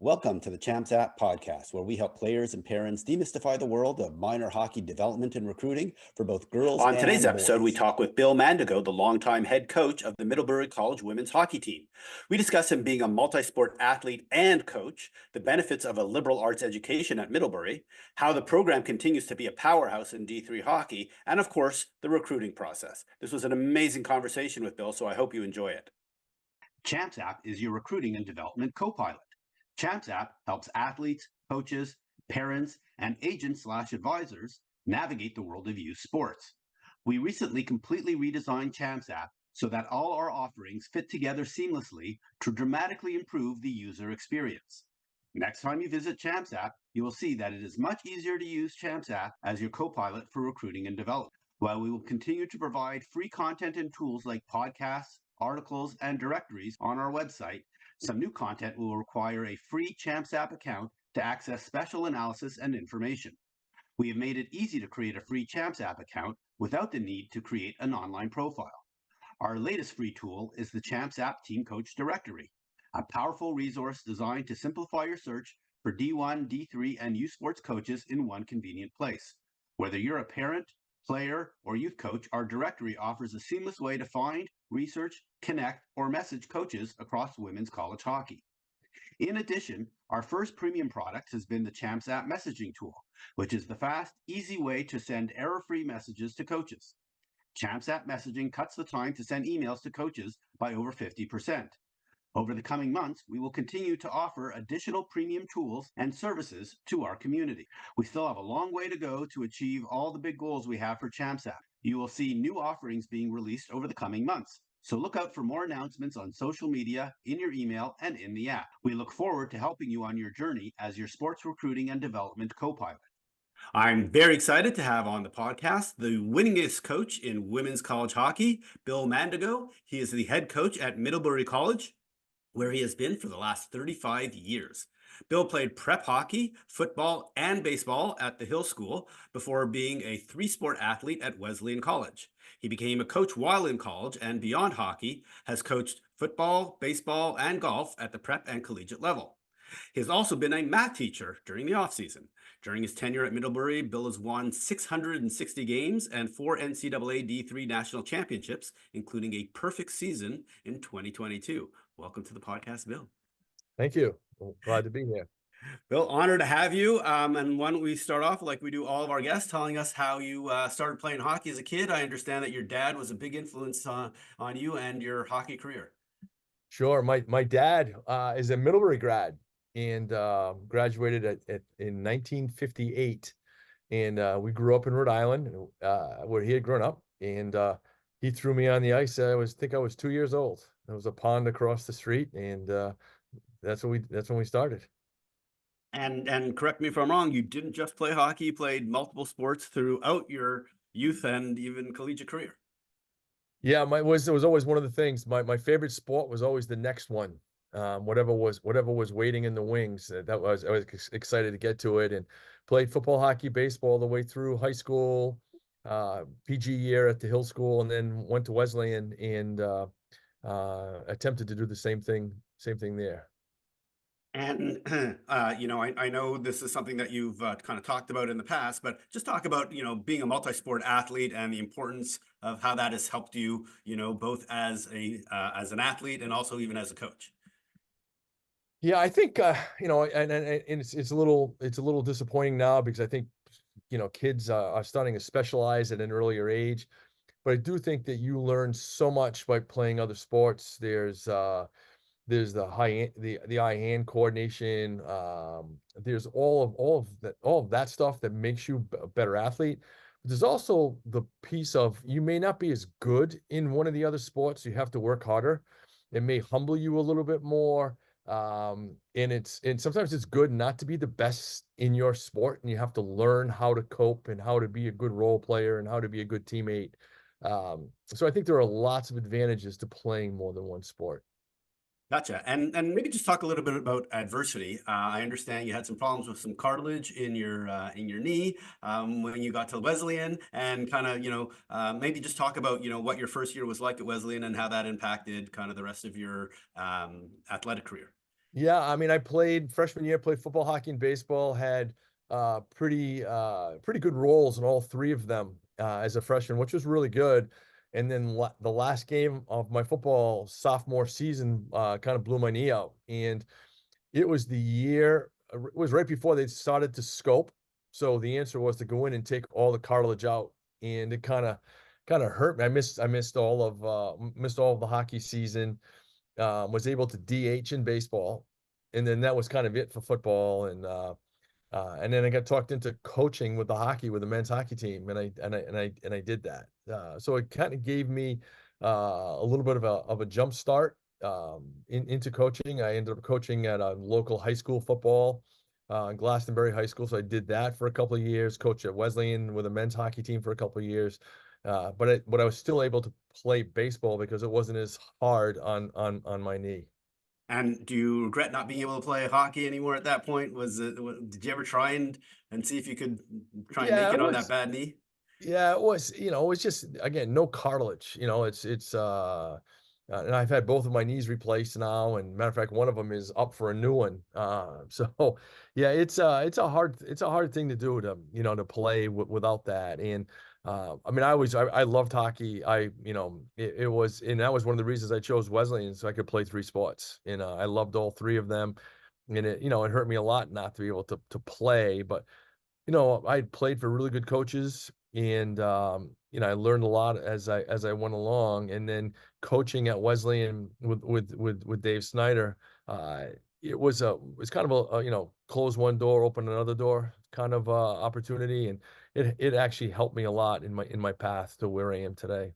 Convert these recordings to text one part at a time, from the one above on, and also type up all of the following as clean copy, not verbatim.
Welcome to the Champs App podcast, where we help players and parents demystify the world of minor hockey development and recruiting for both girls On today's and episode, we boys. talk with Bill Mandigo, the longtime head coach of the Middlebury College women's hockey team. We discuss him being a multi-sport athlete and coach, the benefits of a liberal arts education at Middlebury, how the program continues to be a powerhouse in D3 hockey, and of course, the recruiting process. This was an amazing conversation with Bill, so I hope you enjoy it. Champs App is your recruiting and development co-pilot. Champs App helps athletes, coaches, parents, and agents/advisors navigate the world of youth sports. We recently completely redesigned Champs App so that all our offerings fit together seamlessly to dramatically improve the user experience. Next time you visit Champs App, you will see that it is much easier to use Champs App as your co-pilot for recruiting and development. While we will continue to provide free content and tools like podcasts, articles, and directories on our website, some new content will require a free Champs App account to access special analysis and information. We have made it easy to create a free Champs App account without the need to create an online profile. Our latest free tool is the Champs App Team Coach Directory, a powerful resource designed to simplify your search for D1, D3, and youth sports coaches in one convenient place. Whether you're a parent, player, or youth coach, our directory offers a seamless way to find, research, connect, or message coaches across women's college hockey. In addition, our first premium product has been the Champs App messaging tool, which is the fast, easy way to send error-free messages to coaches. Champs App messaging cuts the time to send emails to coaches by over 50%. Over the coming months, we will continue to offer additional premium tools and services to our community. We still have a long way to go to achieve all the big goals we have for Champs App. You will see new offerings being released over the coming months. So look out for more announcements on social media, in your email, and in the app. We look forward to helping you on your journey as your sports recruiting and development co-pilot. I'm very excited to have on the podcast the winningest coach in women's college hockey, Bill Mandigo. He is the head coach at Middlebury College, where he has been for the last 35 years. Bill played prep hockey, football, and baseball at the Hill School before being a three-sport athlete at Wesleyan College. He became a coach while in college and beyond hockey, has coached football, baseball, and golf at the prep and collegiate level. He has also been a math teacher during the offseason. During his tenure at Middlebury, Bill has won 660 games and 4 NCAA D3 national championships, including a perfect season in 2022. Welcome to the podcast, Bill. Thank you. Well, glad to be here. Bill, honored to have you. And why don't we start off like we do all of our guests, telling us how you started playing hockey as a kid. I understand that your dad was a big influence on you and your hockey career. Sure. My dad is a Middlebury grad and graduated in 1958. And we grew up in Rhode Island, where he had grown up. And he threw me on the ice. I think I was 2 years old. There was a pond across the street, and that's when we started. And correct me if I'm wrong, you didn't just play hockey, you played multiple sports throughout your youth and even collegiate career. Yeah, it was always one of the things. My favorite sport was always the next one. Whatever was waiting in the wings. I was excited to get to it, and played football, hockey, baseball all the way through high school, PG year at the Hill School, and then went to Wesleyan and attempted to do the same thing there. And, I know this is something that you've kind of talked about in the past, but just talk about, being a multi-sport athlete and the importance of how that has helped you, both as an athlete and also even as a coach. Yeah, I think, and it's a little disappointing now because I think, kids are starting to specialize at an earlier age, but I do think that you learn so much by playing other sports. There's the eye-hand coordination. There's all of that stuff that makes you a better athlete. But there's also the piece of you may not be as good in one of the other sports. You have to work harder. It may humble you a little bit more. And sometimes it's good not to be the best in your sport, and you have to learn how to cope and how to be a good role player and how to be a good teammate. So I think there are lots of advantages to playing more than one sport. Gotcha. And maybe just talk a little bit about adversity. I understand you had some problems with some cartilage in your knee when you got to Wesleyan, and kind of maybe just talk about what your first year was like at Wesleyan and how that impacted kind of the rest of your athletic career. Yeah, I mean, I played freshman year, played football, hockey, and baseball, had pretty good roles in all three of them as a freshman, which was really good. And then the last game of my football sophomore season kind of blew my knee out. And it was the year, it was right before they started to scope. So the answer was to go in and take all the cartilage out. And it kind of hurt me. I missed all of the hockey season, was able to DH in baseball, and then that was kind of it for football. And then I got talked into coaching with the hockey with the men's hockey team, and I did that. So it kind of gave me a little bit of a jump start into coaching. I ended up coaching at a local high school football. Glastonbury High School. So I did that for a couple of years, coached at Wesleyan with a men's hockey team for a couple of years. But I was still able to play baseball because it wasn't as hard on my knee. And do you regret not being able to play hockey anymore at that point? Did you ever try and see if you could try and Yeah, make it it on that was. bad knee? Yeah, it was, it was just, again, no cartilage. And I've had both of my knees replaced now, and matter of fact, one of them is up for a new one. So yeah, it's a hard thing to do, to play without that. And I mean, I loved hockey. And that was one of the reasons I chose Wesleyan, so I could play three sports. And I loved all three of them. And it hurt me a lot not to be able to play, but I played for really good coaches, and I learned a lot as I went along. And then coaching at Wesleyan with Dave Snyder, uh, it was kind of close one door, open another door kind of opportunity, and it actually helped me a lot in my path to where I am today.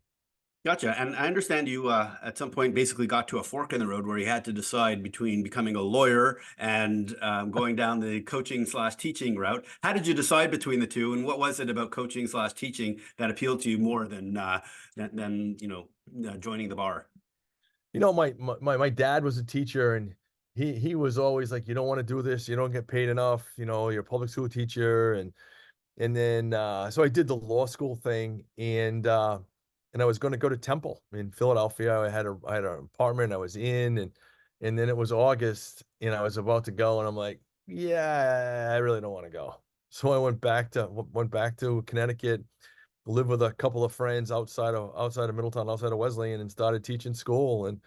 Gotcha. And I understand you at some point basically got to a fork in the road where you had to decide between becoming a lawyer and going down the coaching slash teaching route. How did you decide between the two, and what was it about coaching slash teaching that appealed to you more than joining the bar? My dad was a teacher, and he was always like, you don't want to do this, you don't get paid enough, you're a public school teacher. And then so I did the law school thing, and I was going to go to Temple in Philadelphia. I had an apartment I was in, and then it was August, and I was about to go, and I'm like, yeah, I really don't want to go. So I went back to Connecticut, lived with a couple of friends outside of Middletown, outside of Wesleyan, and started teaching school. And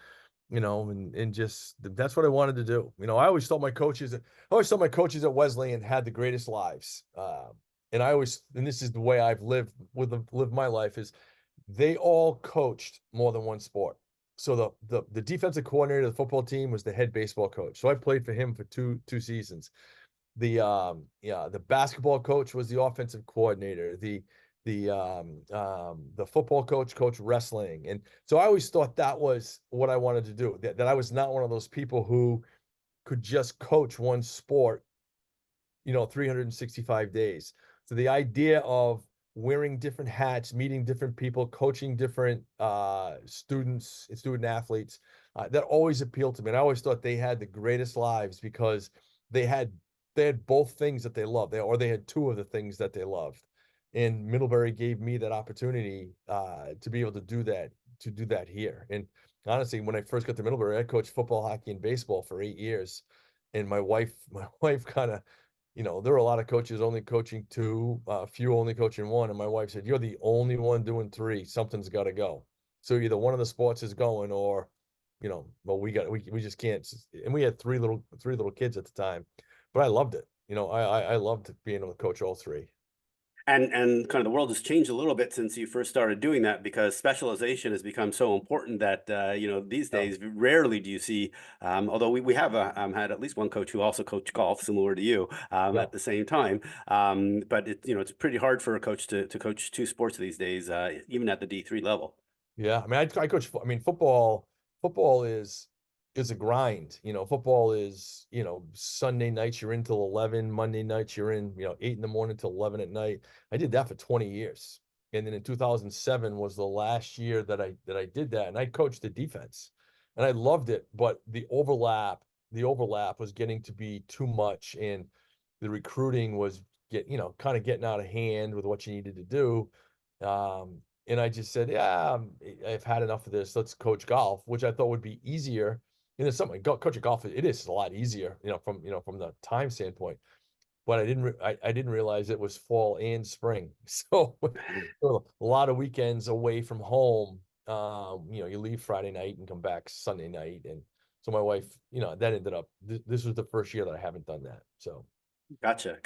just that's what I wanted to do. I always thought my coaches at Wesleyan had the greatest lives. And this is the way I've lived my life, is they all coached more than one sport. So the defensive coordinator of the football team was the head baseball coach. So I played for him for two seasons. The basketball coach was the offensive coordinator. The football coach wrestling. And so I always thought that was what I wanted to do, that I was not one of those people who could just coach one sport 365 days. So the idea of wearing different hats, meeting different people, coaching different students and student athletes, that always appealed to me. And I always thought they had the greatest lives because they had they had both things that they loved, they had two of the things that they loved. And Middlebury gave me that opportunity to be able to do that here. And honestly, when I first got to Middlebury, I coached football, hockey, and baseball for 8 years. And my wife kind of, there were a lot of coaches only coaching two, a few only coaching one. And my wife said, "You're the only one doing three. Something's got to go." So either one of the sports is going, or, well, we just can't. And we had three little kids at the time, but I loved it. I loved being able to coach all three. And kind of the world has changed a little bit since you first started doing that, because specialization has become so important that these Yeah. days rarely do you see. Although we have had at least one coach who also coached golf, similar to you, Yeah. at the same time. But it's pretty hard for a coach to coach two sports these days, even at the D3 level. Yeah, I mean, I coach. I mean, football. Football is a grind. Football is, Sunday nights you're in till 11. Monday nights you're in, 8 in the morning till 11 at night. I did that for 20 years, and then in 2007 was the last year that I did that, and I coached the defense, and I loved it. But the overlap was getting to be too much, and the recruiting was kind of getting out of hand with what you needed to do. And I just said, yeah, I've had enough of this. Let's coach golf, which I thought would be easier in the summer, coaching golf, it is a lot easier, from the time standpoint. But I didn't realize it was fall and spring. So a lot of weekends away from home. You leave Friday night and come back Sunday night. And so my wife, that ended up, this was the first year that I haven't done that. So. Gotcha.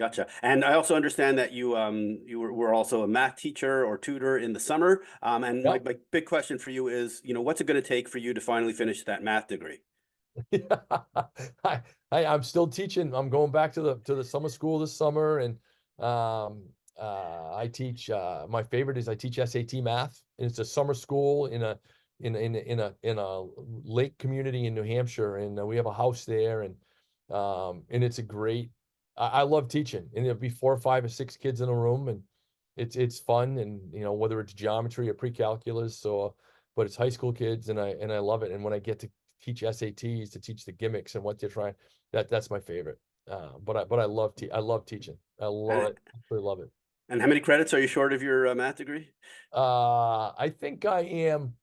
And I also understand that you were also a math teacher or tutor in the summer. And Yep. my big question for you is, what's it going to take for you to finally finish that math degree? Yeah. I'm still teaching. I'm going back to the summer school this summer, and I teach. My favorite is I teach SAT math, and it's a summer school in a lake community in New Hampshire, and we have a house there, and it's a great. I love teaching, and it'll be 4 or 5 or 6 kids in a room, and it's fun, and whether it's geometry or pre-calculus, but it's high school kids, and I love it, and when I get to teach SATs, to teach the gimmicks and what they're trying. That's my favorite. But I love teaching. I love it. Absolutely love it. And how many credits are you short of your math degree? I think I am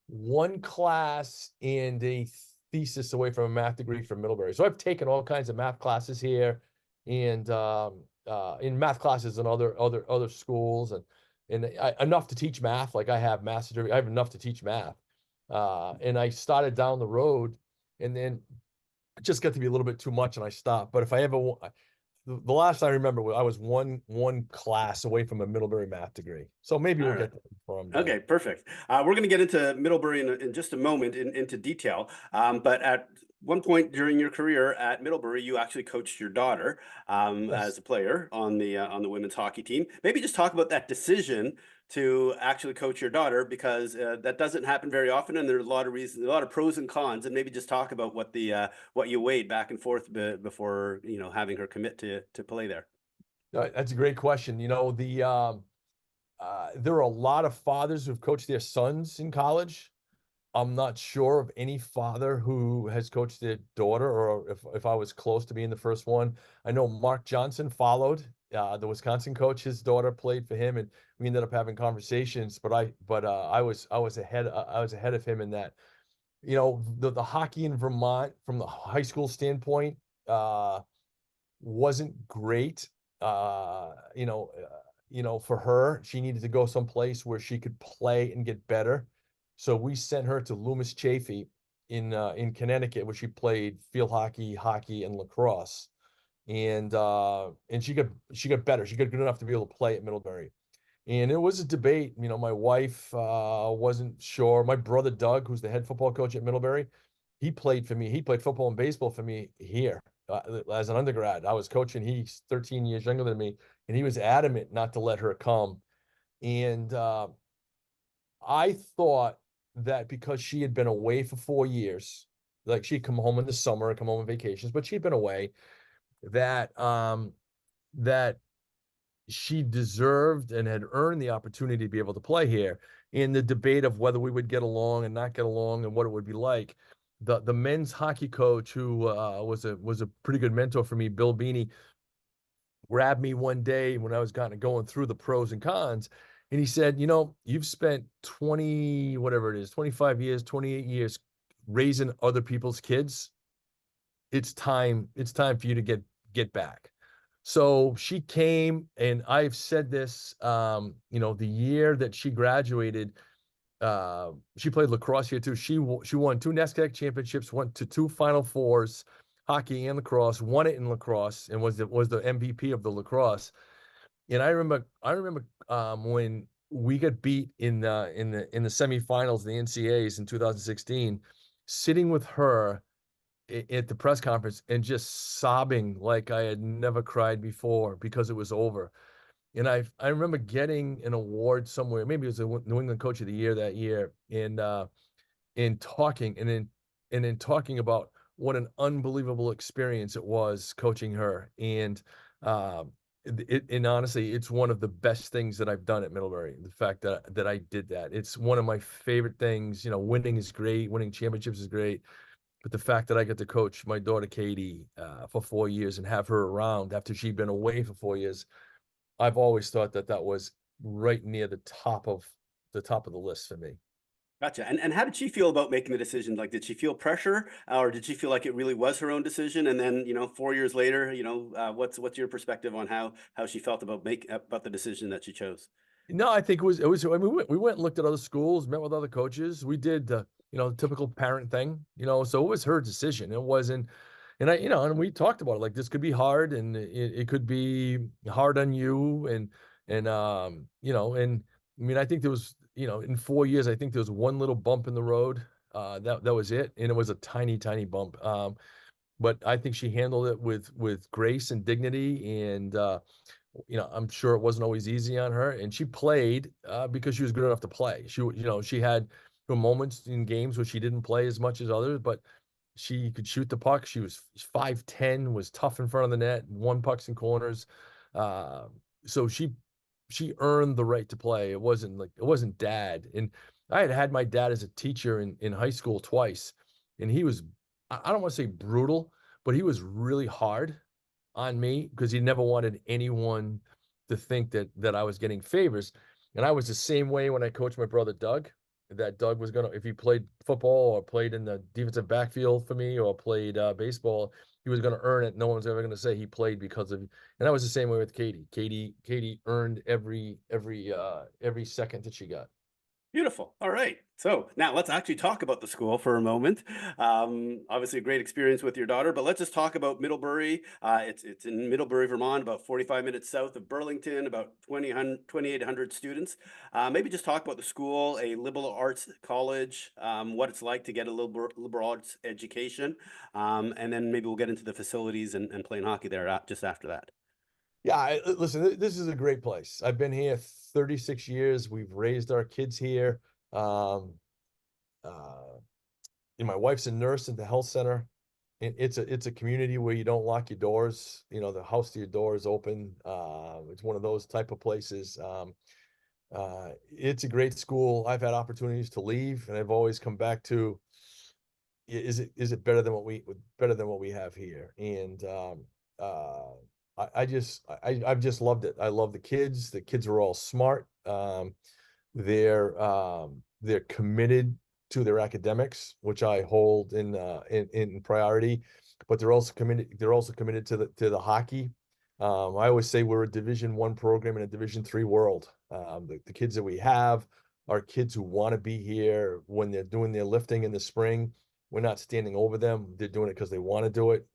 1 class and a thesis away from a math degree from Middlebury. So I've taken all kinds of math classes here, and in math classes and other schools, and enough to teach math. Like I have master's degree. I have enough to teach math. And I started down the road, and then it just got to be a little bit too much, and I stopped. But if I ever, the last I remember, I was one class away from a Middlebury math degree. So maybe we'll get there before I'm done. Okay, perfect. We're going to get into Middlebury in just a moment into detail. But at one point during your career at Middlebury, you actually coached your daughter Yes. as a player on the women's hockey team. Maybe just talk about that decision to actually coach your daughter, because that doesn't happen very often, and there's a lot of reasons, a lot of pros and cons, and maybe just talk about what you weighed back and forth before having her commit to play there. That's a great question. There are a lot of fathers who've coached their sons in college. I'm not sure of any father who has coached their daughter, or if I was close to being the first one. I know Mark Johnson followed, the Wisconsin coach. His daughter played for him, and we ended up having conversations. But I was ahead of him in that. The hockey in Vermont from the high school standpoint wasn't great. For her, she needed to go someplace where she could play and get better. So we sent her to Loomis Chaffee in Connecticut, where she played field hockey, and lacrosse. And she got better. She got good enough to be able to play at Middlebury. And it was a debate. My wife wasn't sure. My brother Doug, who's the head football coach at Middlebury, he played for me. He played football and baseball for me here as an undergrad. I was coaching. He's 13 years younger than me, and he was adamant not to let her come. And I thought that because she had been away for 4 years, like she'd come home in the summer, come home on vacations, but she'd been away, that that she deserved and had earned the opportunity to be able to play here. In the debate of whether we would get along and not get along and what it would be like, the men's hockey coach, who was a pretty good mentor for me, Bill Mandigo, grabbed me one day when I was kind of going through the pros and cons, and he said, you've spent 25 years, 28 years raising other people's kids. It's time for you to get back. So she came, and I've said this, the year that she graduated, she played lacrosse here too. She won 2 NESCAC championships, went to 2 Final Fours, hockey and lacrosse, won it in lacrosse, and was the MVP of the lacrosse. And I remember when we got beat in the semifinals, the NCAAs in 2016, sitting with her at the press conference and just sobbing like I had never cried before because it was over. And I remember getting an award somewhere, maybe it was the New England Coach of the Year that year, and talking about what an unbelievable experience it was coaching her. And honestly, it's one of the best things that I've done at Middlebury. The fact that I did that, it's one of my favorite things. Winning is great, winning championships is great, but the fact that I get to coach my daughter Katie for 4 years and have her around after she'd been away for 4 years, I've always thought that was right near the top of the list for me. Gotcha. And how did she feel about making the decision? Like, did she feel pressure, or did she feel like it really was her own decision? And then, 4 years later, what's your perspective on how she felt about the decision that she chose? No, I think it was, I mean, we went and looked at other schools, met with other coaches. We did the typical parent thing, so it was her decision. It wasn't, and and we talked about it, like this could be hard and it could be hard on you and I mean, I think there was, in 4 years, I think there was one little bump in the road. That was it. And it was a tiny, tiny bump. But I think she handled it with grace and dignity. And I'm sure it wasn't always easy on her, and she played because she was good enough to play. She had her moments in games where she didn't play as much as others, but she could shoot the puck. She was 5'10", was tough in front of the net, won pucks in corners. Uh, so she earned the right to play. It wasn't dad. And I had my dad as a teacher in high school twice, and he was, I don't want to say brutal, but he was really hard on me because he never wanted anyone to think that I was getting favors. And I was the same way when I coached my brother Doug, that Doug was gonna, if he played football or played in the defensive backfield for me or played baseball, he was gonna earn it. No one's ever gonna say he played because of. And I was the same way with Katie. Katie earned every second that she got. Beautiful. All right. So now let's actually talk about the school for a moment. Obviously, a great experience with your daughter, but let's just talk about Middlebury. It's in Middlebury, Vermont, about 45 minutes south of Burlington, about 2,800 students. Maybe just talk about the school, a liberal arts college, what it's like to get a liberal arts education, and then maybe we'll get into the facilities and playing hockey there just after that. Yeah, listen, this is a great place. I've been here 36 years. We've raised our kids here. Um, uh, and my wife's a nurse at the health center. And it's a community where you don't lock your doors. The house to your door is open. It's one of those type of places. It's a great school. I've had opportunities to leave, and I've always come back to, is it better than what we have here? And uh, I've just loved it. I love the kids. The kids are all smart. They're committed to their academics, which I hold in priority, but they're also committed to the hockey. I always say we're a Division I program in a Division III world. The kids that we have are kids who want to be here when they're doing their lifting in the spring. We're not standing over them. They're doing it because they want to do it,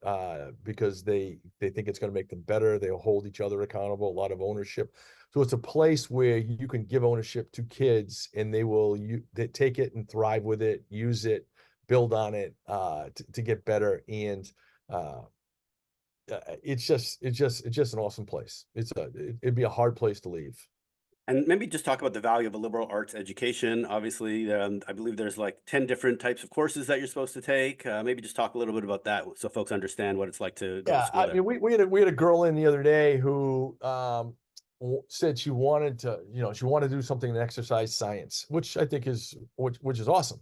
because they think it's going to make them better. They'll hold each other accountable, a lot of ownership. So it's a place where you can give ownership to kids, and they take it and thrive with it, use it, build on it, to get better. And uh, it's just an awesome place. It'd be a hard place to leave. And maybe just talk about the value of a liberal arts education. Obviously, I believe there's like 10 different types of courses that you're supposed to take. Maybe just talk a little bit about that so folks understand what it's like to go to Yeah, school I there. mean, we had a girl in the other day who said she wanted to do something in exercise science, which I think which is awesome.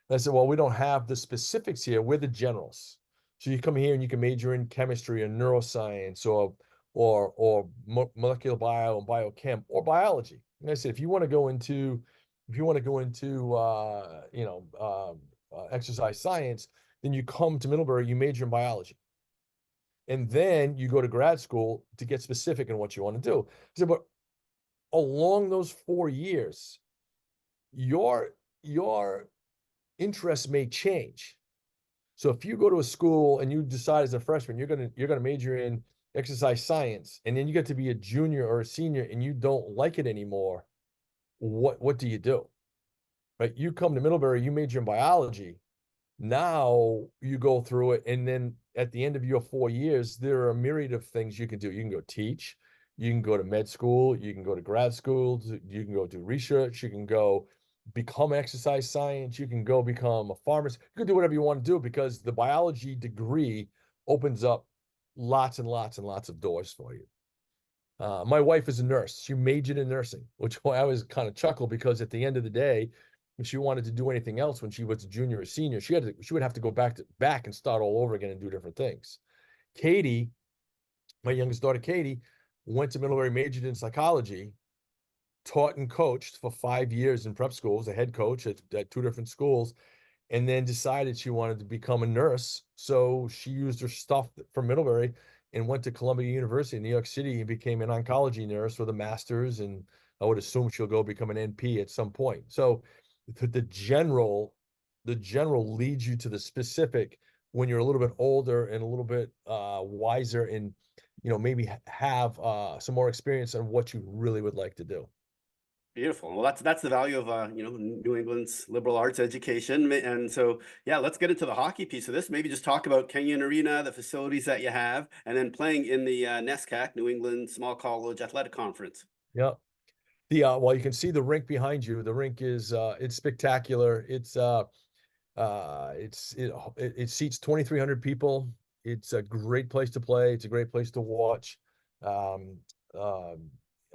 And I said, well, we don't have the specifics here. We're the generals. So you come here and you can major in chemistry or neuroscience or molecular bio and biochem or biology. And I said, if you want to go into exercise science, then you come to Middlebury, you major in biology. And then you go to grad school to get specific in what you want to do. I said, but along those 4 years, your interests may change. So if you go to a school and you decide as a freshman you're gonna major in exercise science, and then you get to be a junior or a senior and you don't like it anymore, what do you do? Right? You come to Middlebury, you major in biology. Now you go through it, and then at the end of your 4 years, there are a myriad of things you can do. You can go teach, you can go to med school, you can go to grad school, you can go do research, you can go become exercise science, you can go become a pharmacist, you can do whatever you want to do because the biology degree opens up lots and lots and lots of doors for you. My wife is a nurse. She majored in nursing, which I always kind of chuckle because at the end of the day, if she wanted to do anything else when she was a junior or senior, she would have to go back and start all over again and do different things. Katie, my youngest daughter, Katie, went to Middlebury, majored in psychology, taught and coached for 5 years in prep schools, a head coach at 2 different schools, and then decided she wanted to become a nurse. So she used her stuff from Middlebury and went to Columbia University in New York City and became an oncology nurse with a master's. And I would assume she'll go become an NP at some point. So the general leads you to the specific when you're a little bit older and a little bit wiser, and maybe have some more experience on what you really would like to do. Beautiful. Well, that's the value of New England's liberal arts education. And so, yeah, let's get into the hockey piece of this. Maybe just talk about Kenyon Arena, the facilities that you have, and then playing in the NESCAC, New England Small College Athletic Conference. Yeah. Well, you can see the rink behind you. The rink is it's spectacular. It seats 2,300 people. It's a great place to play. It's a great place to watch.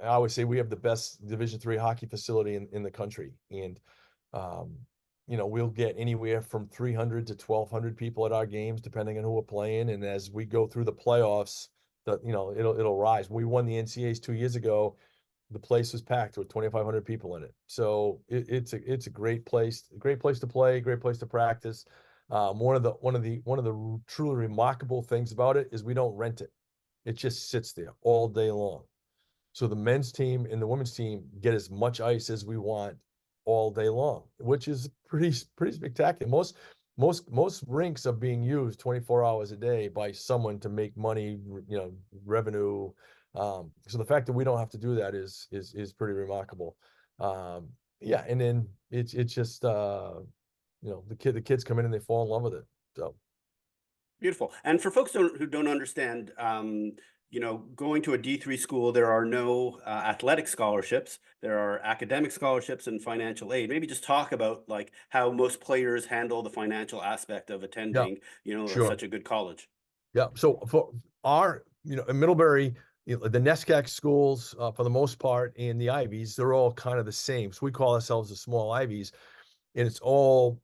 I always say we have the best Division III hockey facility in the country. And, we'll get anywhere from 300 to 1,200 people at our games, depending on who we're playing. And as we go through the playoffs, it'll rise. We won the NCAAs 2 years ago. The place was packed with 2,500 people in it. So it's a great place to play, great place to practice. One of the truly remarkable things about it is we don't rent it. It just sits there all day long. So the men's team and the women's team get as much ice as we want all day long, which is pretty spectacular. Most rinks are being used 24 hours a day by someone to make money, revenue. So the fact that we don't have to do that is pretty remarkable. Yeah, and then it's just the kids come in and they fall in love with it. So Beautiful. And for folks who don't understand, going to a D3 school, there are no athletic scholarships. There are academic scholarships and financial aid. Maybe just talk about like how most players handle the financial aspect of attending, sure. such a good college. Yeah. So for our, in Middlebury, the NESCAC schools, for the most part, and the Ivies, they're all kind of the same. So we call ourselves the small Ivies, and it's all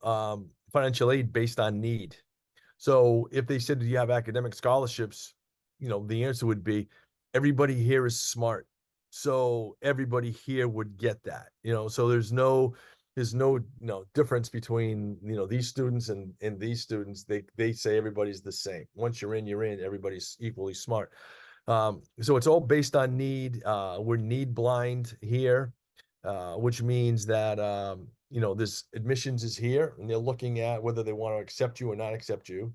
financial aid based on need. So if they said, do you have academic scholarships? The answer would be everybody here is smart. So everybody here would get that, so there's no difference between, these students and these students. They say everybody's the same. Once you're in, everybody's equally smart. So it's all based on need. We're need blind here, which means that, this admissions is here and they're looking at whether they want to accept you or not accept you.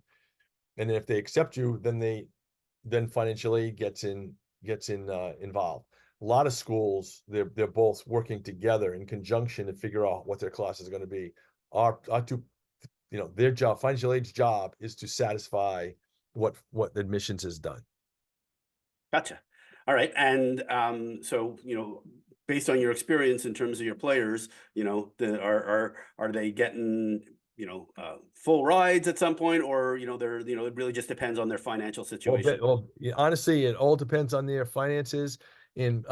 And if they accept you, then financial aid gets involved. A lot of schools, they're both working together in conjunction to figure out what their class is going to be. Our two, their job, financial aid's job, is to satisfy what admissions has done. Gotcha. All right. And so, based on your experience in terms of your players, are they getting full rides at some point, or they're it really just depends on their financial situation? Well, honestly, it all depends on their finances. And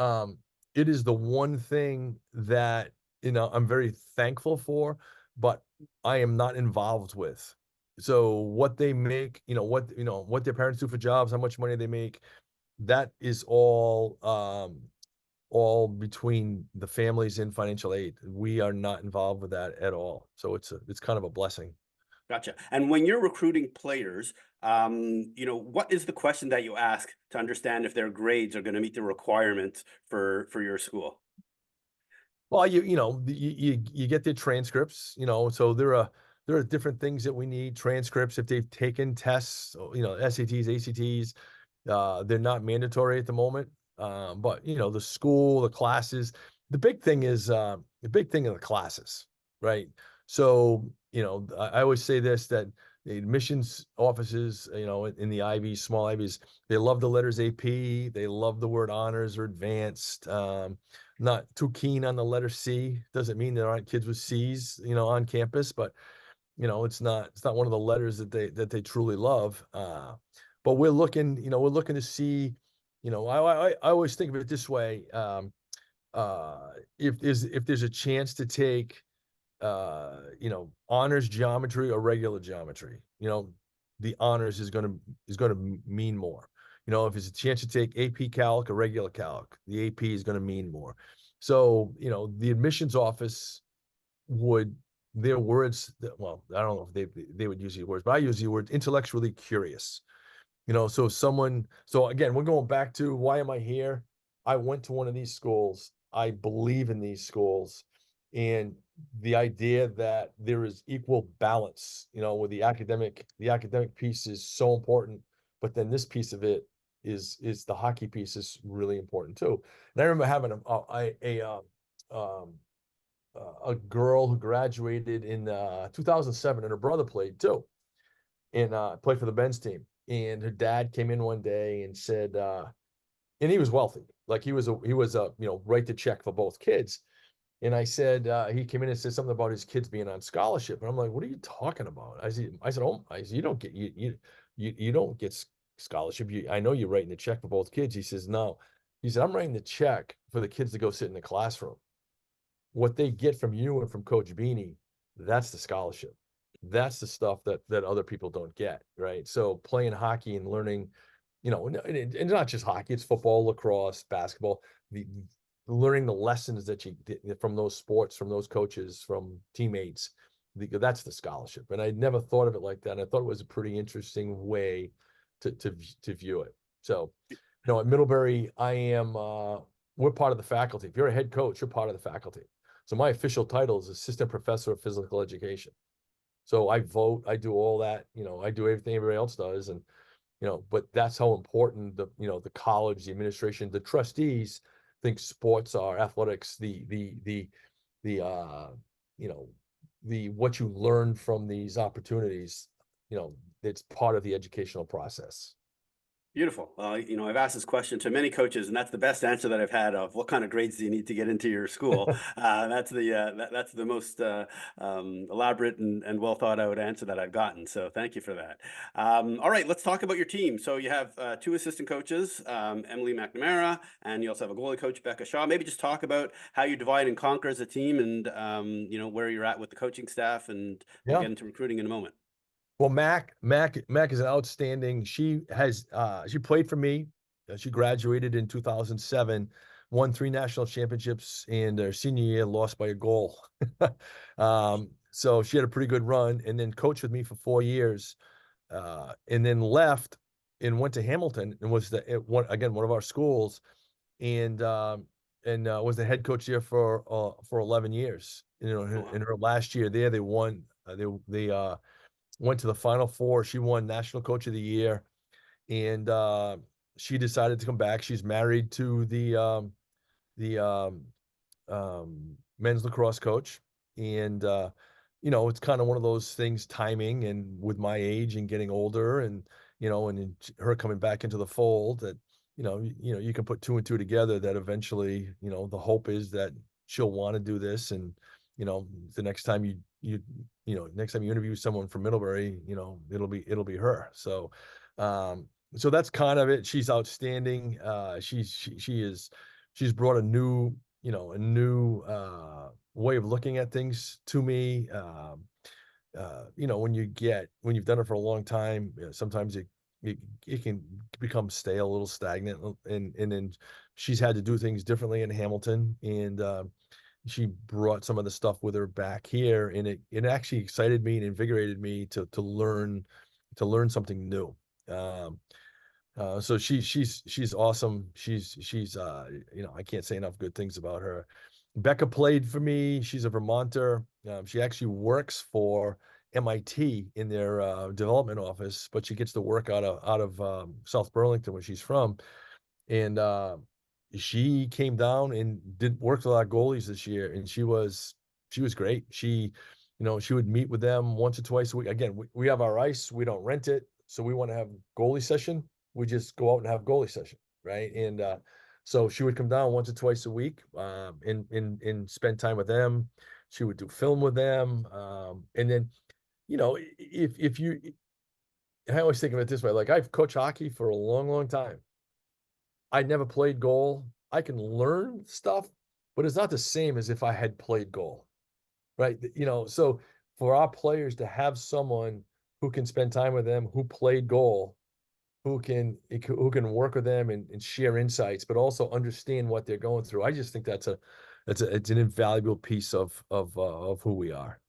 it is the one thing that I'm very thankful for, but I am not involved with. So what they make, what their parents do for jobs, how much money they make, that is all between the families and financial aid. We are not involved with that at all. So it's kind of a blessing. Gotcha. And when you're recruiting players, what is the question that you ask to understand if their grades are going to meet the requirements for your school? Well, you get their transcripts, so there are different things that we need. Transcripts, if they've taken tests, SATs, ACTs, they're not mandatory at the moment. But the school, the classes, the big thing is the classes, right? So, I always say this, that the admissions offices, in the Ivies, small Ivies, they love the letters AP, they love the word honors or advanced. Not too keen on the letter C. Doesn't mean there aren't kids with C's, on campus, but it's not one of the letters that they truly love. But we're looking to see, I always think of it this way. If there's a chance to take, honors geometry or regular geometry, the honors is going to mean more. You know, if it's a chance to take AP Calc or regular Calc, the AP is going to mean more. So, you know, the admissions office would, their words, well, I don't know if they would use these words, but I use the word intellectually curious. You know, so someone, so again, we're going back to why am I here? I went to one of these schools. I believe in these schools. And the idea that there is equal balance, you know, with the academic piece is so important, but then this piece of it is the hockey piece is really important too. And I remember having a girl who graduated in 2007, and her brother played too, and played for the men's team. And her dad came in one day and said, and he was wealthy, like he was a you know, write the check for both kids. And I said, he came in and said something about his kids being on scholarship. And I'm like, what are you talking about? I said, oh, you don't get, you don't get scholarship. I know you're writing the check for both kids. He says, no. He said, I'm writing the check for the kids to go sit in the classroom. What they get from you and from Coach Beanie, that's the scholarship. That's the stuff that other people don't get, right? So playing hockey and learning, you know, and not just hockey, it's football, lacrosse, basketball, the learning the lessons that you from those sports, from those coaches, from teammates, that's the scholarship. And I never thought of it like that. And I thought it was a pretty interesting way to view it. So, you know, at Middlebury, we're part of the faculty. If you're a head coach, you're part of the faculty. So my official title is assistant professor of physical education. So I vote, I do all that, you know, I do everything everybody else does. And, you know, but that's how important you know, the college, the administration, the trustees think sports are, athletics, you know, what you learn from these opportunities, you know, it's part of the educational process. Beautiful. You know, I've asked this question to many coaches, and that's the best answer that I've had of what kind of grades do you need to get into your school. That's the most elaborate and well thought out answer that I've gotten. So thank you for that. All right, let's talk about your team. So you have two assistant coaches, Emily McNamara, and you also have a goalie coach, Becca Shaw. Maybe just talk about how you divide and conquer as a team, and you know, where you're at with the coaching staff, and we'll get into recruiting in a moment. Well, Mac is an outstanding. She played for me. She graduated in 2007, won 3 national championships, and her senior year lost by a goal. So she had a pretty good run, and then coached with me for 4 years, and then left and went to Hamilton and was one of our schools, and was the head coach there for 11 years. You know, in her last year there, they won. They went to the Final Four. She won National Coach of the Year, and she decided to come back. She's married to the men's lacrosse coach, and you know, it's kind of one of those things, timing, and with my age and getting older, and you know, and her coming back into the fold, that you know, you can put 2 and 2 together. That eventually, you know, the hope is that she'll want to do this, and you know, the next time next time you interview someone from Middlebury, you know, it'll be her. So, so that's kind of it. She's outstanding. She's brought a new way of looking at things to me. You know, when you've done it for a long time, you know, sometimes it can become stale, a little stagnant, and then she's had to do things differently in Hamilton, and she brought some of the stuff with her back here, and it actually excited me and invigorated me to learn something new. So she's awesome. She's you know, I can't say enough good things about her. Becca played for me. She's a Vermonter. She actually works for MIT in their development office, but she gets to work out of South Burlington, where she's from, and she came down and did work with a lot of goalies this year, and she was great. She, you know, she would meet with them once or twice a week. Again, we have our ice, we don't rent it, so we want to have goalie session, we just go out and have goalie session, right? And so she would come down once or twice a week, and spend time with them. She would do film with them, and then, you know, I always think of it this way: like, I've coached hockey for a long, long time. I never played goal. I can learn stuff, but it's not the same as if I had played goal, right? You know, so for our players to have someone who can spend time with them who played goal, who can work with them and share insights, but also understand what they're going through. I just think it's an invaluable piece of who we are.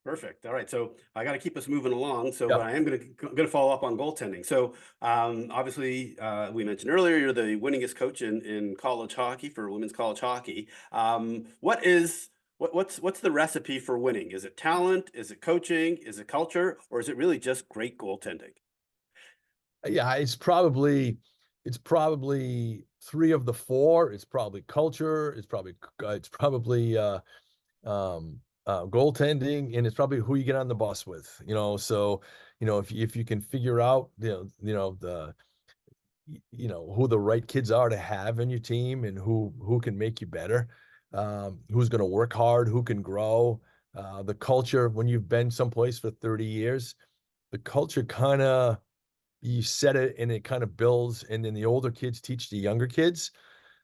Perfect. All right. So I got to keep us moving along. So, Yeah. but I am going to follow up on goaltending. So, obviously, we mentioned earlier you're the winningest coach in college hockey for women's college hockey. What's the recipe for winning? Is it talent? Is it coaching? Is it culture? Or is it really just great goaltending? Yeah, it's probably three of the four. It's probably culture. It's probably goaltending, and it's probably who you get on the bus with. So if you can figure out who the right kids are to have in your team and who can make you better, who's going to work hard, who can grow. The culture, when you've been someplace for 30 years, the culture kind of, you set it and it kind of builds, and then the older kids teach the younger kids.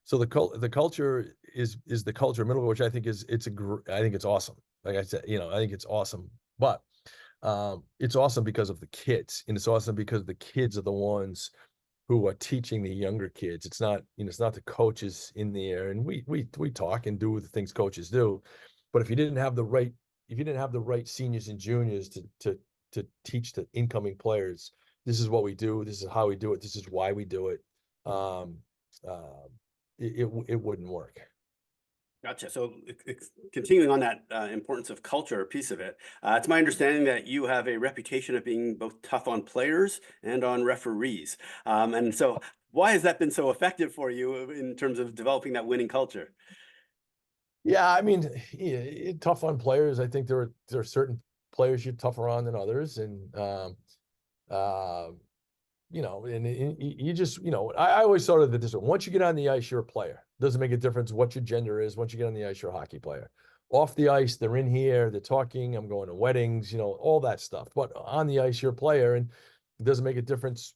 So the culture is the culture of Middlebury, which I think I think it's awesome. Like I said, I think it's awesome. But it's awesome because of the kids, and it's awesome because the kids are the ones who are teaching the younger kids. It's not the coaches in there, and we talk and do the things coaches do. But if you didn't have the right seniors and juniors to teach the incoming players, this is what we do, this is how we do it, this is why we do it, um, it wouldn't work. Gotcha. So continuing on that importance of culture piece of it, it's my understanding that you have a reputation of being both tough on players and on referees. And so why has that been so effective for you in terms of developing that winning culture? Yeah, I mean, tough on players. I think there are certain players you're tougher on than others, and uh, and you just, I always thought of it this way. Once you get on the ice, you're a player. Doesn't make a difference what your gender is. Once you get on the ice, you're a hockey player. Off the ice, they're in here, they're talking, I'm going to weddings, all that stuff. But on the ice, you're a player, and it doesn't make a difference,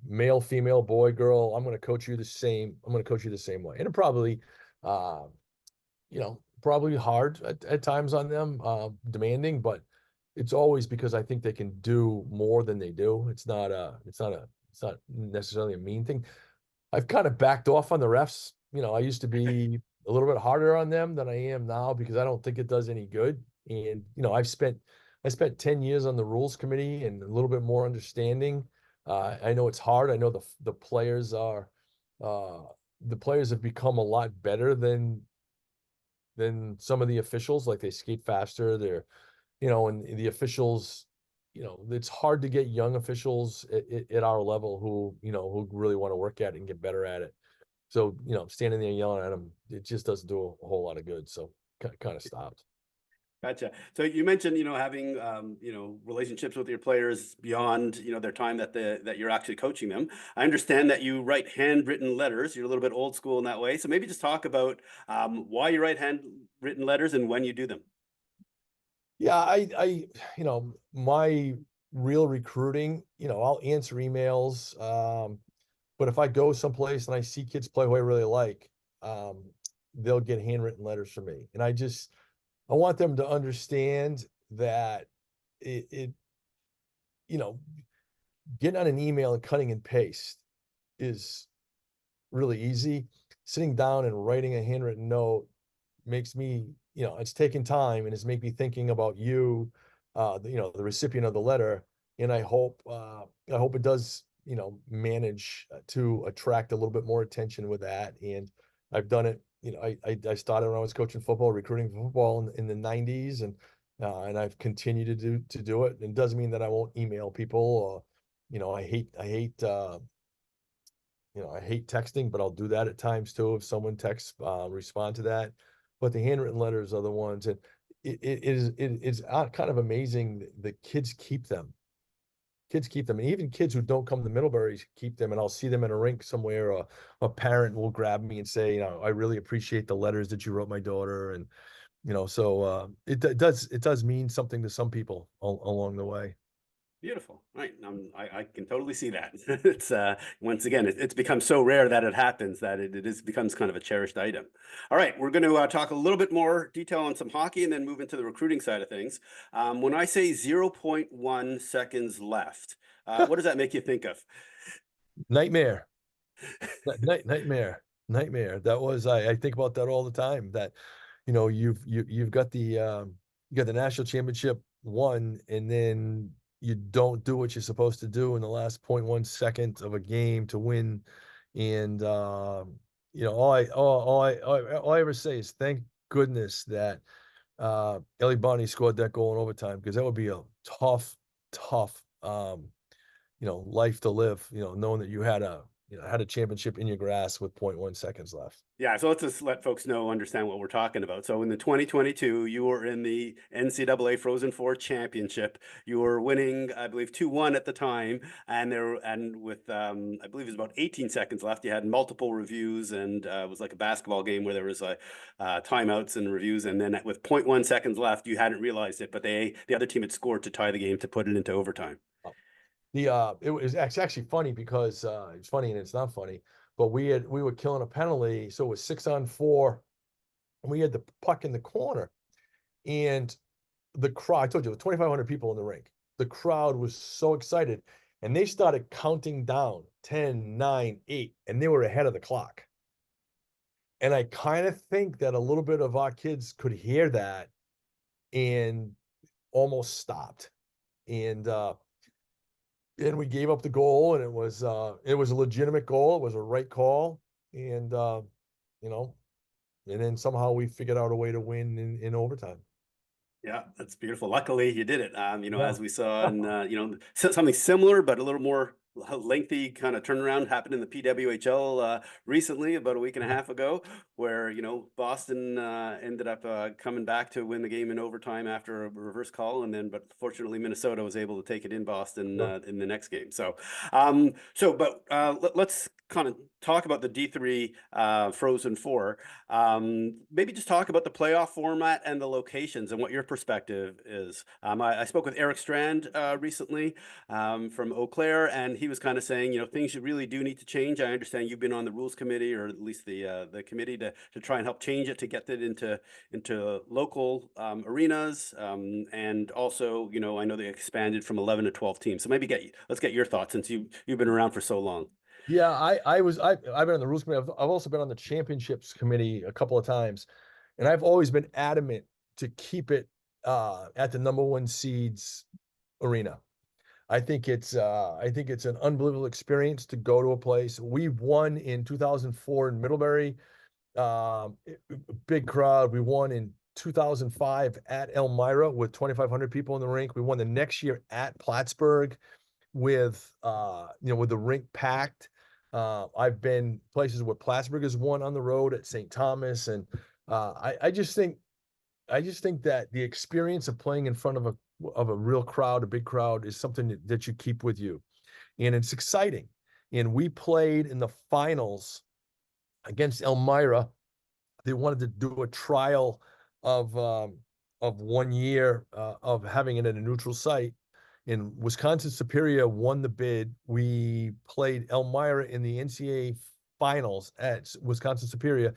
male, female, boy, girl. I'm going to coach you the same. I'm going to coach you the same way. And it probably, uh, probably hard at times on them, demanding, but it's always because I think they can do more than they do. It's not necessarily a mean thing. I've kind of backed off on the refs. I used to be a little bit harder on them than I am now because I don't think it does any good. And, I spent 10 years on the rules committee and a little bit more understanding. I know it's hard. I know the players have become a lot better than some of the officials. Like, they skate faster. And the officials, it's hard to get young officials at our level who really want to work at it and get better at it. So, standing there yelling at them, it just doesn't do a whole lot of good. So kind of stopped. Gotcha. So you mentioned, having, relationships with your players beyond, their time that you're actually coaching them. I understand that you write handwritten letters. You're a little bit old school in that way. So maybe just talk about why you write handwritten letters and when you do them. Yeah, my real recruiting, I'll answer emails. But if I go someplace and I see kids play who I really like, they'll get handwritten letters from me. And I want them to understand that it getting on an email and cutting and paste is really easy. Sitting down and writing a handwritten note makes me, it's taking time, and it's make me thinking about you, the recipient of the letter. And I hope it does, manage to attract a little bit more attention with that. And I've done it, I started when I was coaching football, recruiting for football in the 90s, and I've continued to do it. And it doesn't mean that I won't email people, or, I hate texting, but I'll do that at times too. If someone texts, respond to that. But the handwritten letters are the ones, and it's kind of amazing. The kids keep them. And even kids who don't come to Middlebury keep them. And I'll see them in a rink somewhere, or a parent will grab me and say, I really appreciate the letters that you wrote my daughter. And, so it does mean something to some people along the way. Beautiful. Right. I can totally see that. It's once again, it's become so rare that it happens that becomes kind of a cherished item. All right, we're going to talk a little bit more detail on some hockey and then move into the recruiting side of things. When I say 0.1 seconds left, what does that make you think of? Nightmare. Nightmare. That was, I think about that all the time, that, you've got the national championship won, and then you don't do what you're supposed to do in the last 0.1 second of a game to win. And, all I ever say is thank goodness that, Ellie Bonnie scored that goal in overtime, because that would be a tough, life to live, knowing that you had a championship in your grasp with 0.1 seconds left. Yeah, so let's just let folks understand what we're talking about. So in the 2022, you were in the NCAA Frozen Four Championship. You were winning, I believe, 2-1 at the time, and with I believe it was about 18 seconds left. You had multiple reviews, and it was like a basketball game where there was timeouts and reviews. And then with 0.1 seconds left, you hadn't realized it, but the other team had scored to tie the game to put it into overtime. It was actually funny, because it's funny and it's not funny, but we were killing a penalty, so it was 6-on-4, and we had the puck in the corner, and the crowd, I told you, there were 2,500 people in the rink. The crowd was so excited, and they started counting down 10, 9, 8, and they were ahead of the clock. And I kind of think that a little bit of our kids could hear that and almost stopped. And we gave up the goal, and it was a legitimate goal. It was a right call. And, and then somehow we figured out a way to win in overtime. Yeah, that's beautiful. Luckily, you did it. Yeah. As we saw, and something similar but a little more lengthy kind of turnaround happened in the PWHL recently, about a week and a half ago, where Boston ended up coming back to win the game in overtime after a reverse call, but fortunately Minnesota was able to take it in Boston in the next game. So, let's kind of talk about the D3 Frozen Four. Maybe just talk about the playoff format and the locations and what your perspective is. I spoke with Eric Strand recently from Eau Claire, and he was kind of saying, things you really do need to change. I understand you've been on the rules committee, or at least the committee to try and help change it to get it into local arenas, and also, I know they expanded from 11 to 12 teams. So maybe let's get your thoughts, since you've been around for so long. Yeah, I've been on the rules committee. I've also been on the championships committee a couple of times, and I've always been adamant to keep it at the number 1 seeds arena. I think it's an unbelievable experience to go to a place. We won in 2004 in Middlebury, big crowd. We won in 2005 at Elmira with 2,500 people in the rink. We won the next year at Plattsburgh with with the rink packed. I've been places where Plattsburgh has won on the road, at St. Thomas, and I just think that the experience of playing in front of a real crowd, a big crowd, is something that you keep with you, and it's exciting. And we played in the finals against Elmira. They wanted to do a trial of 1 year of having it at a neutral site. In Wisconsin Superior won the bid. We played Elmira in the NCAA finals at Wisconsin Superior,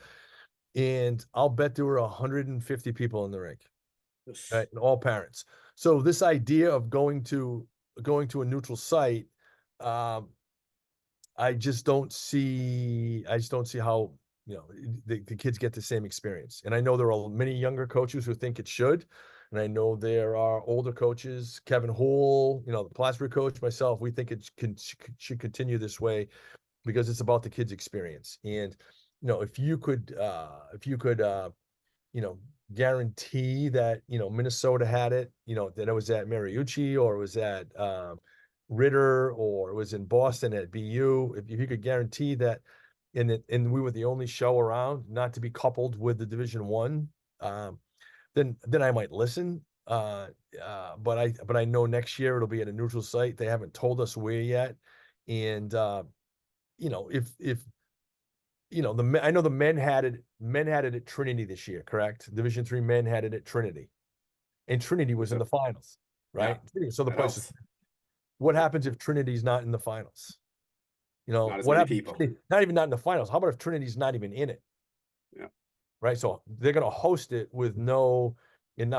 and I'll bet there were 150 people in the rink, right? And all parents. So this idea of going to a neutral site, I just don't see how the kids get the same experience. And I know there are many younger coaches who think it should. And I know there are older coaches, Kevin Houle, the Plattsburgh coach, myself, we think it should continue this way, because it's about the kids' experience. And, if you could guarantee that, Minnesota had it, that it was at Mariucci, or it was at Ritter, or it was in Boston at BU, if you could guarantee that, and we were the only show around, not to be coupled with the Division I, then I might listen. But I know next year it'll be at a neutral site. They haven't told us where yet. And if I know the men had it at Trinity this year, correct? Division III men had it at Trinity, and Trinity was in the finals, right? Yeah, so the place is, what happens if Trinity's not in the finals? What happens? Not even not in the finals. How about if Trinity's not even in it? Yeah. Right. So they're going to host it with not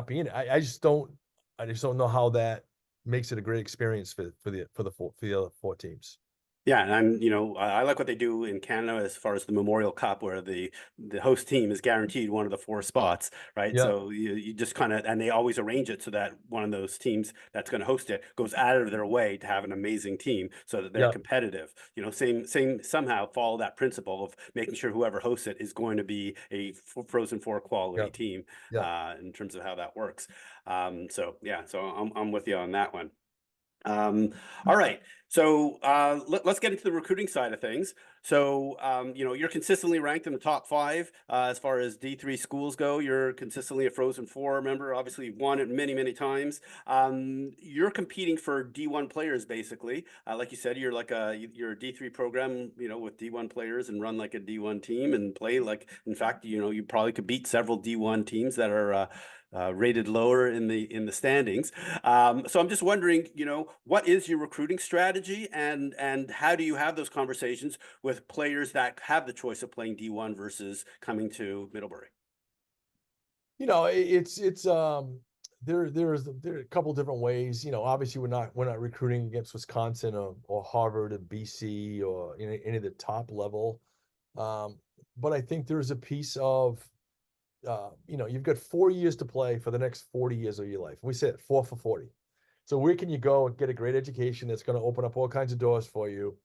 being in it. I just don't know how that makes it a great experience for the other 4 teams. Yeah, and I like what they do in Canada as far as the Memorial Cup, where the host team is guaranteed one of the four spots, right? Yeah, So you just kind of, and they always arrange it so that one of those teams that's going to host it goes out of their way to have an amazing team so that they're yeah, competitive. Same somehow follow that principle of making sure whoever hosts it is going to be a Frozen Four yeah, quality team, yeah. in terms of how that works. So yeah, so I'm with you on that one. All right. So let's get into the recruiting side of things. So you're consistently ranked in the top five as far as D3 schools go. You're consistently a Frozen Four member. Obviously, you've won it many, many times. You're competing for D1 players, basically. Like you said, you're a D3 program, with D1 players and run like a D1 team and play like. In fact, you probably could beat several D1 teams that are. Rated lower in the standings. So I'm just wondering, what is your recruiting strategy, and how do you have those conversations with players that have the choice of playing D1 versus coming to Middlebury? There are a couple different ways. Obviously we're not recruiting against Wisconsin or Harvard or BC or any of the top level. Um, but I think there's a piece of you've got 4 years to play for the next 40 years of your life. We said 4 for 40. So where can you go and get a great education that's going to open up all kinds of doors for you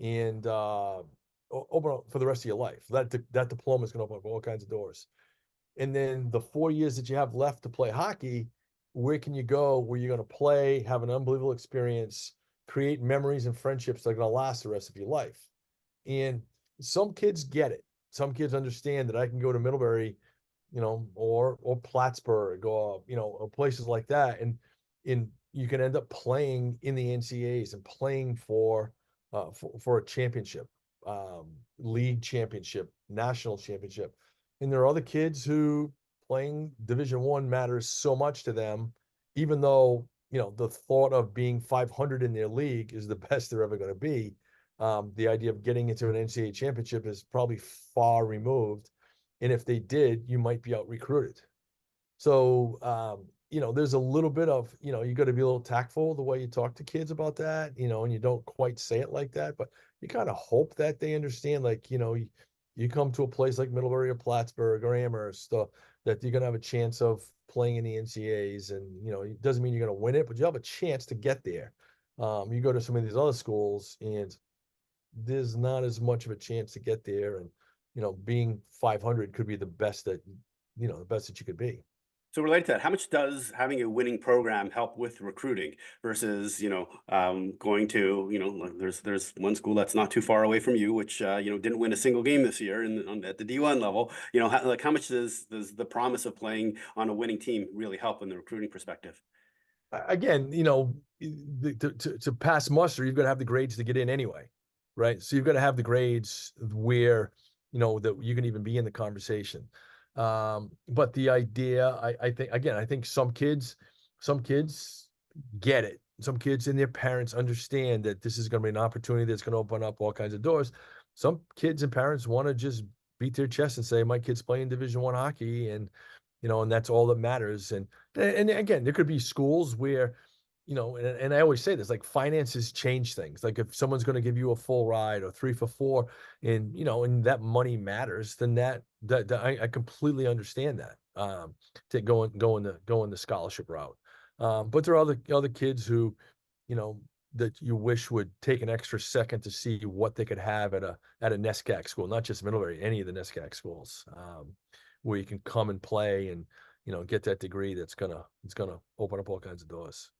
and open up for the rest of your life? That diploma is going to open up all kinds of doors. And then the 4 years that you have left to play hockey, where can you go where you're going to play, have an unbelievable experience, create memories and friendships that are going to last the rest of your life? And some kids get it. Some kids understand that I can go to Middlebury, or Plattsburgh, or places like that, and you can end up playing in the NCAAs and playing for a championship, league championship, national championship. And there are other kids who playing Division I matters so much to them, even though the thought of being 500 in their league is the best they're ever going to be. The idea of getting into an NCAA championship is probably far removed. And if they did, you might be out recruited. So, there's a little bit of, you got to be a little tactful the way you talk to kids about that, and you don't quite say it like that, but you kind of hope that they understand, like, you come to a place like Middlebury or Plattsburgh or Amherst, that you're going to have a chance of playing in the NCAAs. And, it doesn't mean you're going to win it, but you have a chance to get there. You go to some of these other schools and there's not as much of a chance to get there. And, being 500 could be the best that you could be. So related to that, how much does having a winning program help with recruiting versus, going to, like there's one school that's not too far away from you, which, didn't win a single game this year at the D1 level. How much does the promise of playing on a winning team really help in the recruiting perspective? Again, to pass muster, you've got to have the grades to get in anyway, right? So you've got to have the grades where, that you can even be in the conversation. But the idea, I think some kids get it. Some kids and their parents understand that this is going to be an opportunity that's going to open up all kinds of doors. Some kids and parents want to just beat their chest and say, my kid's playing Division I hockey, and that's all that matters. And again, there could be schools where, and I always say this, like finances change things. Like if someone's going to give you a full ride or 3 for 4, and that money matters, then that I completely understand that. To go the scholarship route. But there are other kids who, that you wish would take an extra second to see what they could have at a NESCAC school, not just Middlebury, any of the NESCAC schools, where you can come and play and get that degree it's gonna open up all kinds of doors.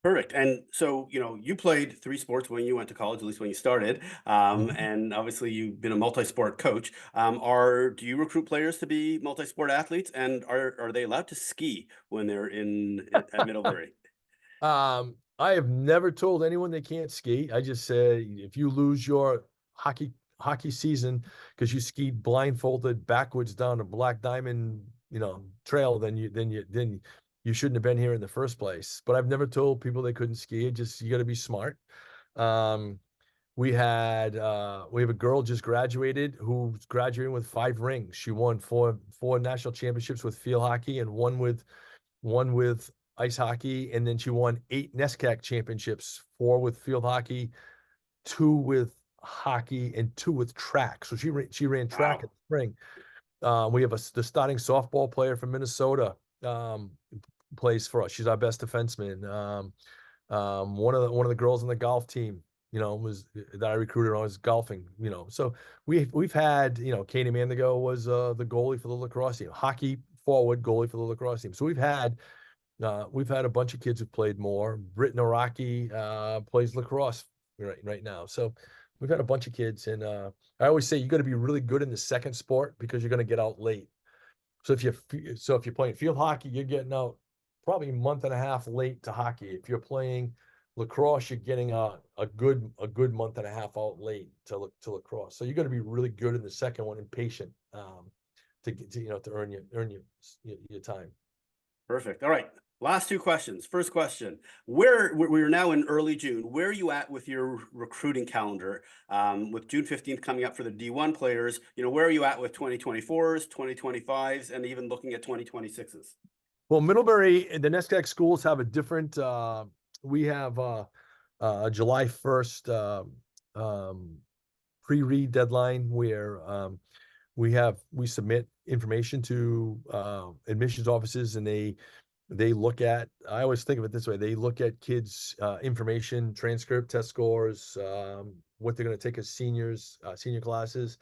Perfect. And so, you played three sports when you went to college, at least when you started. Mhm. And obviously you've been a multi-sport coach. Do you recruit players to be multi-sport athletes, and are they allowed to ski when they're at Middlebury? I have never told anyone they can't ski. I just say if you lose your hockey season because you skied blindfolded backwards down a black diamond, trail, then you shouldn't have been here in the first place. But I've never told people they couldn't ski. You got to be smart. Um, we have a girl just graduated who's graduating with 5 rings. She won four national championships with field hockey and one with ice hockey, and then she won 8 NESCAC championships, 4 with field hockey, 2 with hockey, and 2 with track. So she ran track in the spring. We have the starting softball player from Minnesota, plays for us. She's our best defenseman. One of the girls on the golf team, was that I recruited on was golfing, So we've had, Katie Mandigo was the goalie for the lacrosse team, hockey forward goalie for the lacrosse team. So we've had a bunch of kids who've played more. Britt Naraki plays lacrosse right now. So we've had a bunch of kids, and I always say you got to be really good in the second sport because you're going to get out late. So if you're playing field hockey, you're getting out probably a month and a half late to hockey. If you're playing lacrosse, you're getting a good month and a half out late to lacrosse. So you got to be really good in the second one and patient to earn your time. Perfect. All right. Last 2 questions. First question, we're now in early June. Where are you at with your recruiting calendar? With June 15th coming up for the D1 players, where are you at with 2024s, 2025s, and even looking at 2026s? Well, Middlebury, the NESCAC schools have a different, we have July 1st pre-read deadline where we submit information to admissions offices, and they look at, I always think of it this way, they look at kids' information, transcript, test scores, what they're going to take as seniors, senior classes,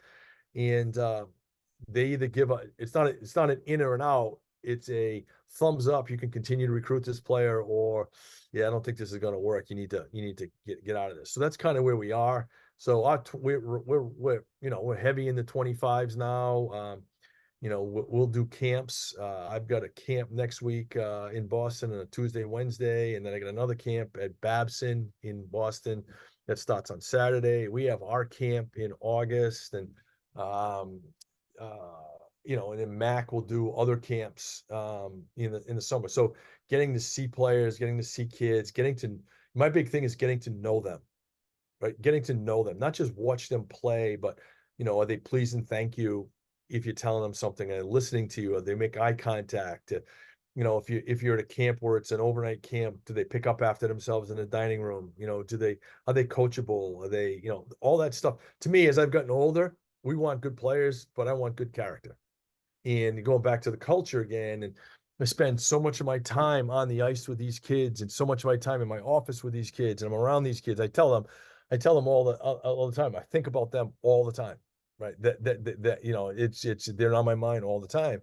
and they either give it's not an in or an out, it's a thumbs up, you can continue to recruit this player, or yeah, I don't think this is going to work, you need to get out of this. So that's kind of where we are. So we're heavy in the 25s now. We'll do camps. I've got a camp next week in Boston on a Tuesday, Wednesday, and then I got another camp at Babson in Boston that starts on Saturday. We have our camp in August, and and then Mac will do other camps in the summer. So getting to see players, getting to see kids, my big thing is getting to know them, right? Getting to know them, not just watch them play, but are they please and thank you if you're telling them something, and listening to you, or they make eye contact. If you're at a camp where it's an overnight camp, do they pick up after themselves in the dining room? Are they coachable? Are they, all that stuff. To me, as I've gotten older, we want good players, but I want good character. And going back to the culture again, and I spend so much of my time on the ice with these kids, and so much of my time in my office with these kids, and I'm around these kids. I tell them all the time. I think about them all the time. Right. It's they're on my mind all the time.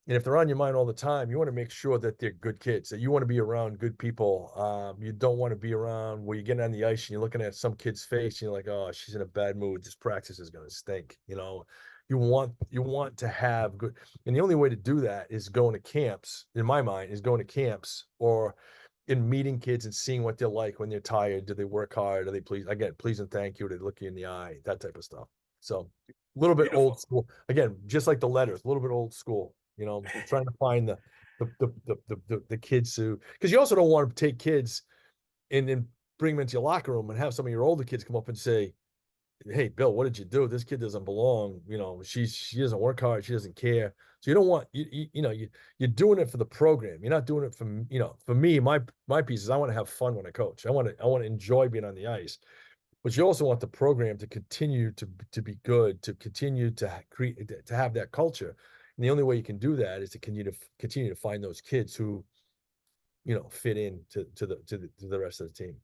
And if they're on your mind all the time, you want to make sure that they're good kids, that you want to be around good people. You don't want to be around where you're getting on the ice and you're looking at some kid's face and you're like, oh, she's in a bad mood. This practice is going to stink. You want to have good. And the only way to do that is going to camps, in my mind, is going to camps or in meeting kids and seeing what they're like when they're tired. Do they work hard? Do they please and thank you? Do they look you in the eye? That type of stuff. So a little bit Beautiful. old school. Again, just like the letters, a little bit old school, trying to find the kids who, because you also don't want to take kids and then bring them into your locker room and have some of your older kids come up and say, hey, Bill, what did you do? This kid doesn't belong. She doesn't work hard. She doesn't care. So you don't want, you're doing it for the program. You're not doing it for me, my piece is I want to have fun when I coach. I want to enjoy being on the ice. But you also want the program to continue to be good, to continue to create, to have that culture. And the only way you can do that is to continue to find those kids who, fit in to the rest of the team.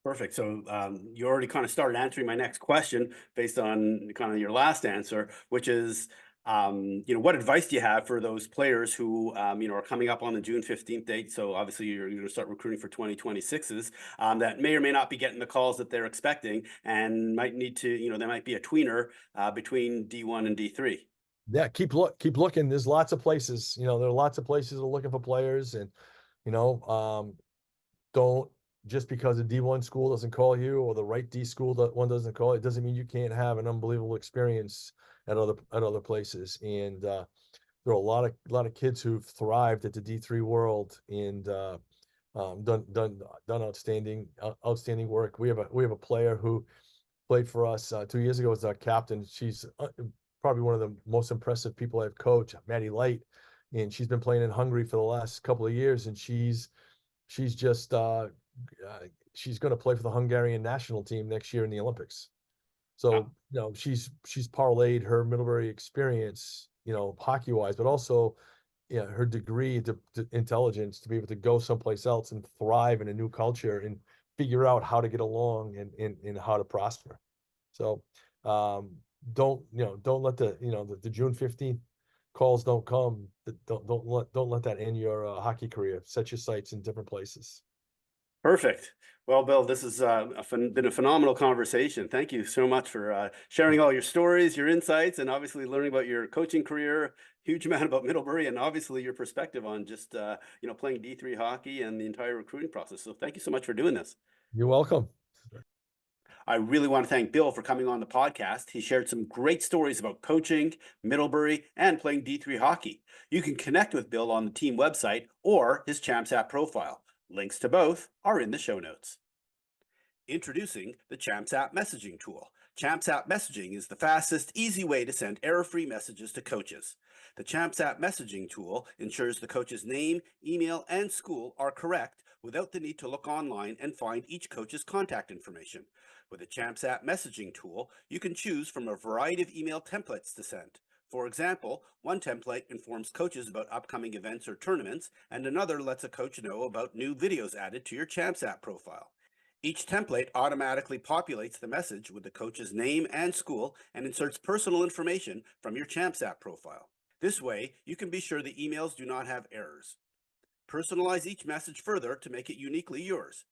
Perfect. So you already kind of started answering my next question based on kind of your last answer, which is, what advice do you have for those players who, are coming up on the June 15th date? So obviously you're going to start recruiting for 2026s that may or may not be getting the calls that they're expecting and might need to, there might be a tweener between D1 and D3. Yeah, keep looking. There's lots of places, there are lots of places that are looking for players, and, don't, just because a D1 school doesn't call you or the right D school that one doesn't call, it doesn't mean you can't have an unbelievable experience at other places. And there are a lot of kids who've thrived at the D3 world and done outstanding work. We have a player who played for us 2 years ago as our captain. She's probably one of the most impressive people I've coached, Maddie Light, and she's been playing in Hungary for the last couple of years, and she's just she's going to play for the Hungarian national team next year in the Olympics. So, she's parlayed her Middlebury experience, hockey wise, but also, her degree to intelligence to be able to go someplace else and thrive in a new culture and figure out how to get along and how to prosper. So, don't let the June 15th calls don't come. Don't let that end your hockey career. Set your sights in different places. Perfect. Well, Bill, this has been a phenomenal conversation. Thank you so much for sharing all your stories, your insights, and obviously learning about your coaching career, huge amount about Middlebury, and obviously your perspective on just playing D3 hockey and the entire recruiting process. So thank you so much for doing this. You're welcome. I really want to thank Bill for coming on the podcast. He shared some great stories about coaching, Middlebury, and playing D3 hockey. You can connect with Bill on the team website or his Champs app profile. Links to both are in the show notes. Introducing the Champs app messaging tool. Champs app messaging is the fastest, easy way to send error-free messages to coaches. The Champs app messaging tool ensures the coach's name, email, and school are correct without the need to look online and find each coach's contact information. With the Champs app messaging tool, you can choose from a variety of email templates to send. For example, one template informs coaches about upcoming events or tournaments, and another lets a coach know about new videos added to your Champs app profile. Each template automatically populates the message with the coach's name and school and inserts personal information from your Champs app profile. This way, you can be sure the emails do not have errors. Personalize each message further to make it uniquely yours.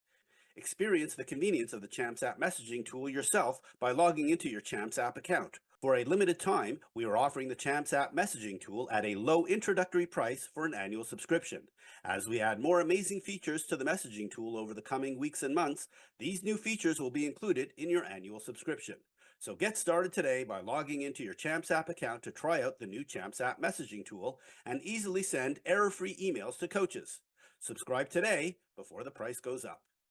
Experience the convenience of the Champs app messaging tool yourself by logging into your Champs app account. For a limited time, we are offering the Champs app messaging tool at a low introductory price for an annual subscription. As we add more amazing features to the messaging tool over the coming weeks and months, these new features will be included in your annual subscription. So get started today by logging into your Champs app account to try out the new Champs app messaging tool and easily send error-free emails to coaches. Subscribe today before the price goes up.